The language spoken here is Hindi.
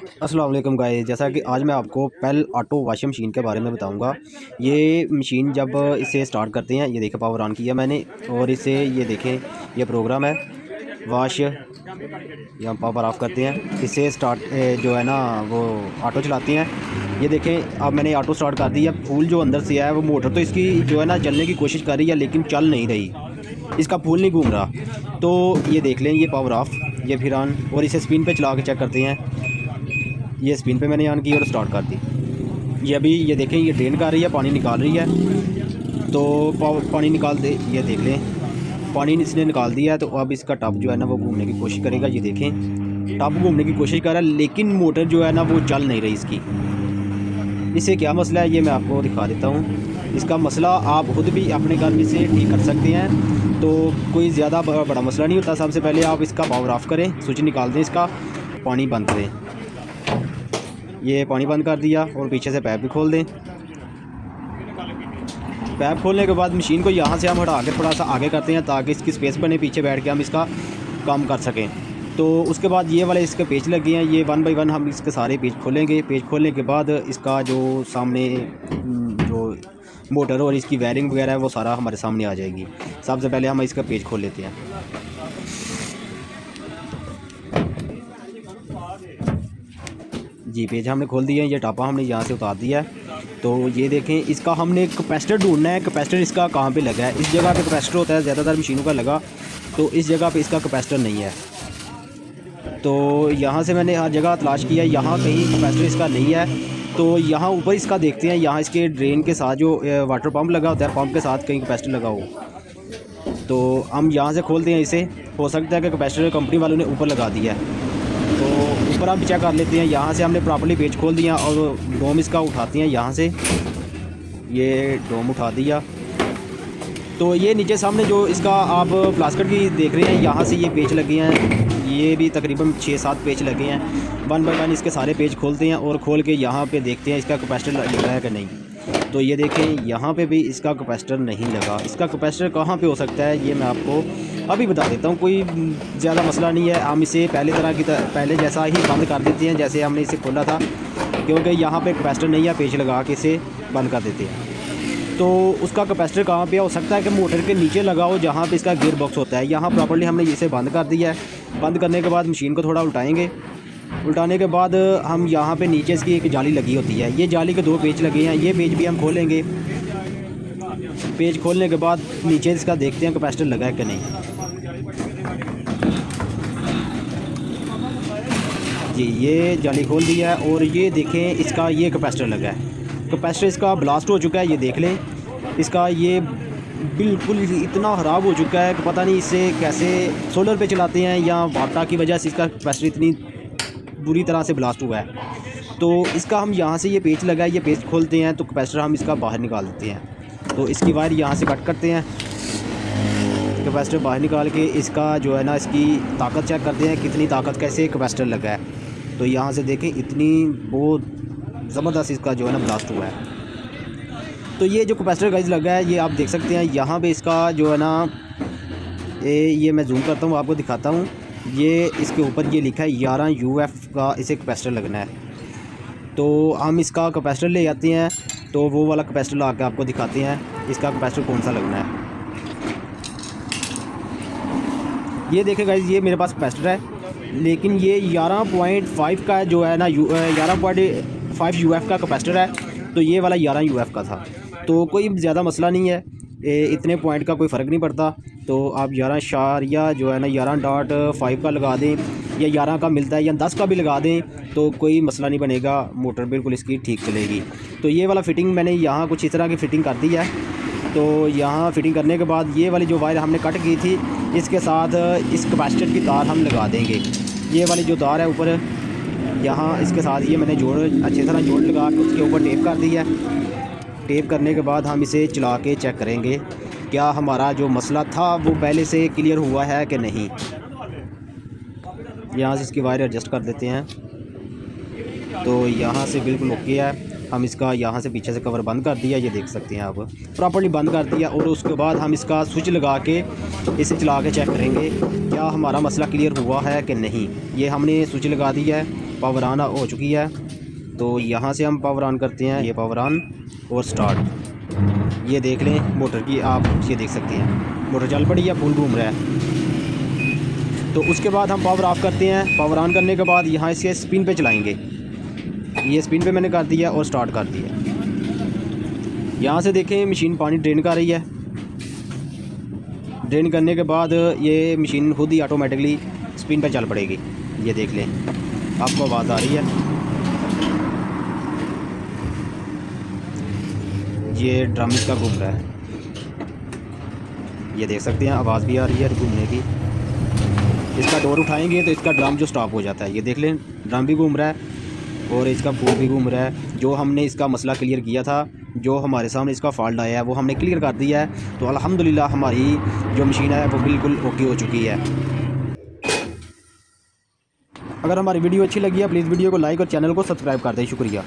अस्सलाम वालेकुम गाइस, जैसा कि आज मैं आपको पेल ऑटो वॉशिंग मशीन के बारे में बताऊंगा। ये मशीन जब इसे स्टार्ट करते हैं, ये देखें पावर ऑन किया मैंने, और इसे ये देखें ये प्रोग्राम है वॉश, या पावर ऑफ करते हैं इसे स्टार्ट जो है ना वो ऑटो चलाते हैं। ये देखें अब मैंने ऑटो स्टार्ट कर दिया। फूल जो अंदर से है वो मोटर तो इसकी जो है ना चलने की कोशिश कर रही है लेकिन चल नहीं रही, इसका फूल नहीं घूम रहा। तो ये देख लें, ये पावर ऑफ, ये फिर ऑन, और इसे स्पिन पे चला के चेक करते हैं। ये स्पिन पे मैंने ऑन की और स्टार्ट कर दी। ये अभी ये देखें ये ड्रेन कर रही है, पानी निकाल रही है। तो पानी निकाल दे, ये देख लें पानी इसने निकाल दिया है। तो अब इसका टब जो है ना वो घूमने की कोशिश करेगा। ये देखें टब घूमने की कोशिश कर रहा है लेकिन मोटर जो है ना वो चल नहीं रही इसकी। इससे क्या मसला है ये मैं आपको दिखा देता हूँ। इसका मसला आप खुद भी अपने घर में से ठीक कर सकते हैं, तो कोई ज़्यादा बड़ा मसला नहीं होता। सबसे पहले आप इसका पावर ऑफ़ करें, स्विच निकाल दें, इसका पानी बंद करें। ये पानी बंद कर दिया और पीछे से पाइप भी खोल दें। पाइप खोलने के बाद मशीन को यहाँ से हम हटा के थोड़ा सा आगे करते हैं ताकि इसकी स्पेस बने, पीछे बैठ के हम इसका काम कर सकें। तो उसके बाद ये वाले इसके पेच लगे हैं, ये 1 बाई 1 हम इसके सारे पेच खोलेंगे। पेच खोलने के बाद इसका जो सामने जो मोटर और इसकी वायरिंग वगैरह है वो सारा हमारे सामने आ जाएगी। सबसे पहले हम इसका पेच खोल लेते हैं। जी पेज हमने खोल दिया है। ये टापा हमने यहाँ से उतार दिया है। तो ये देखें इसका हमने कैपेसिटर ढूंढना है। कैपेसिटर इसका कहाँ पे लगा है? इस जगह पे कैपेसिटर होता है ज़्यादातर मशीनों का लगा, तो इस जगह पे इसका कैपेसिटर नहीं है। तो यहाँ से मैंने हर जगह तलाश किया, यहाँ कहीं कैपेसिटर इसका नहीं है। तो यहाँ ऊपर इसका देखते हैं, यहाँ इसके ड्रेन के साथ जो वाटर पंप लगा होता है, पंप के साथ कहीं कैपेसिटर लगा हो। तो हम यहाँ से खोलते हैं इसे। हो सकता है कि कैपेसिटर कंपनी वालों ने ऊपर लगा दिया है, तो ऊपर हम चेक कर लेते हैं। यहाँ से हमने प्रॉपर्ली पेज खोल दिया और डोम इसका उठाते हैं यहाँ से। ये डोम उठा दिया। तो ये नीचे सामने जो इसका आप प्लास्टिक की देख रहे हैं, यहाँ से ये पेच लगे हैं। ये भी तकरीबन 6-7 पेच लगे हैं। 1 बाई 1 इसके सारे पेज खोलते हैं और खोल के यहाँ पे देखते हैं इसका कैपेसिटर लगा है कि नहीं। तो ये देखें यहाँ पे भी इसका कैपेसिटर नहीं लगा। इसका कैपेसिटर कहाँ पे हो सकता है ये मैं आपको अभी बता देता हूँ। कोई ज़्यादा मसला नहीं है। हम इसे पहले जैसा ही बंद कर देते हैं जैसे हमने इसे खोला था, क्योंकि यहाँ पे कैपेसिटर नहीं है। पेच लगा के इसे बंद कर देते हैं। तो उसका कैपेसिटर कहाँ पे हो सकता है कि मोटर के नीचे लगा हो जहाँ पे इसका गियर बॉक्स होता है। यहाँ प्रॉपर्ली हमने इसे बंद कर दिया है। बंद करने के बाद मशीन को थोड़ा उल्टाएँगे। उल्टाने के बाद हम यहाँ पे नीचे इसकी एक जाली लगी होती है। ये जाली के 2 पेच लगे हैं, ये पेच भी हम खोलेंगे। पेच खोलने के बाद नीचे इसका देखते हैं कैपेसिटर लगा है कि नहीं। जी ये जाली खोल दिया है और ये देखें इसका ये कैपेसिटर लगा है। कैपेसिटर इसका ब्लास्ट हो चुका है। ये देख लें इसका ये बिल्कुल इतना ख़राब हो चुका है कि पता नहीं इसे कैसे सोलर पे चलाते हैं या वाटा की वजह से इसका कैपेसिटर इतनी बुरी तरह से ब्लास्ट हुआ है। तो इसका हम यहाँ से ये पेच लगा है, ये पेच खोलते हैं तो कैपेसिटर हम इसका बाहर निकाल देते हैं। तो इसकी वायर यहाँ से कट करते हैं, कैपेसिटर बाहर निकाल के इसका जो है ना इसकी ताकत चेक करते हैं कितनी ताकत कैसे कैपेसिटर लगा है। तो यहाँ से देखें इतनी बहुत ज़बरदस्त इसका जो है ना ब्लास्ट हुआ है। तो ये जो कैपेसिटर गाइस लगा है ये आप देख सकते हैं। यहाँ पे इसका जो है ना ये मैं जूम करता हूँ आपको दिखाता हूँ। ये इसके ऊपर ये लिखा है 11 UF का इसे कैपेसिटर लगना है। तो हम इसका कैपेसिटर ले जाते हैं, तो वो वाला कैपेसिटर ला के आपको दिखाते हैं इसका कैपेसिटर कौन सा लगना है। ये देखें गाइस ये मेरे पास कैपेसिटर है, लेकिन ये 11.5 का जो है ना 11.5 UF का कैपेसिटर है। तो ये वाला 11 UF का था। तो कोई ज़्यादा मसला नहीं है, इतने पॉइंट का कोई फ़र्क नहीं पड़ता। तो आप 11 शार या जो है ना 11.5 का लगा दें, या 11 का मिलता है या 10 का भी लगा दें तो कोई मसला नहीं बनेगा, मोटर बिल्कुल इसकी ठीक चलेगी। तो ये वाला फ़िटिंग मैंने यहाँ कुछ इस तरह की फ़िटिंग कर दी है। तो यहाँ फ़िटिंग करने के बाद ये वाली जो वायर हमने कट की थी इसके साथ इस कैपेसिटर की तार हम लगा देंगे। ये वाली जो तार है ऊपर यहाँ इसके साथ ये मैंने अच्छी तरह जोड़ लगा के उसके ऊपर टेप कर दिया है। टेप करने के बाद हम इसे चला के चेक करेंगे क्या हमारा जो मसला था वो पहले से क्लियर हुआ है कि नहीं। यहाँ से इसकी वायर एडजस्ट कर देते हैं। तो यहाँ से बिल्कुल ओके है। हम इसका यहाँ से पीछे से कवर बंद कर दिया, ये देख सकते हैं आप प्रॉपर्ली बंद कर दिया। और उसके बाद हम इसका स्विच लगा के इसे चला के चेक करेंगे क्या हमारा मसला क्लियर हुआ है कि नहीं। ये हमने स्विच लगा दिया है पावर ऑन हो चुकी है। तो यहाँ से हम पावर ऑन करते हैं, ये पावर ऑन और स्टार्ट। ये देख लें मोटर की, आप ये देख सकते हैं मोटर चल पड़ी है, फुल घूम रहा है। तो उसके बाद हम पावर ऑफ करते हैं। पावर ऑन करने के बाद यहाँ से स्पिन पे चलाएंगे। ये स्पिन पे मैंने कर दिया और स्टार्ट कर दिया। यहाँ से देखें मशीन पानी ड्रेन कर रही है। ड्रेन करने के बाद ये मशीन खुद ही ऑटोमेटिकली स्पिन पे चल पड़ेगी। ये देख लें, आपको आवाज़ आ रही है, ये ड्रम इसका घूम रहा है। ये देख सकते हैं आवाज़ भी आ रही है घूमने की। इसका डोर उठाएंगे तो इसका ड्रम जो स्टॉप हो जाता है। ये देख लें ड्रम भी घूम रहा है और इसका पूल भी घूम रहा है। जो हमने इसका मसला क्लियर किया था, जो हमारे सामने इसका फॉल्ट आया है वो हमने क्लियर कर दिया है। तो अल्हम्दुलिल्लाह हमारी जो मशीन है वो बिल्कुल ओके हो चुकी है। अगर हमारी वीडियो अच्छी लगी है प्लीज़ वीडियो को लाइक और चैनल को सब्सक्राइब कर दें। शुक्रिया।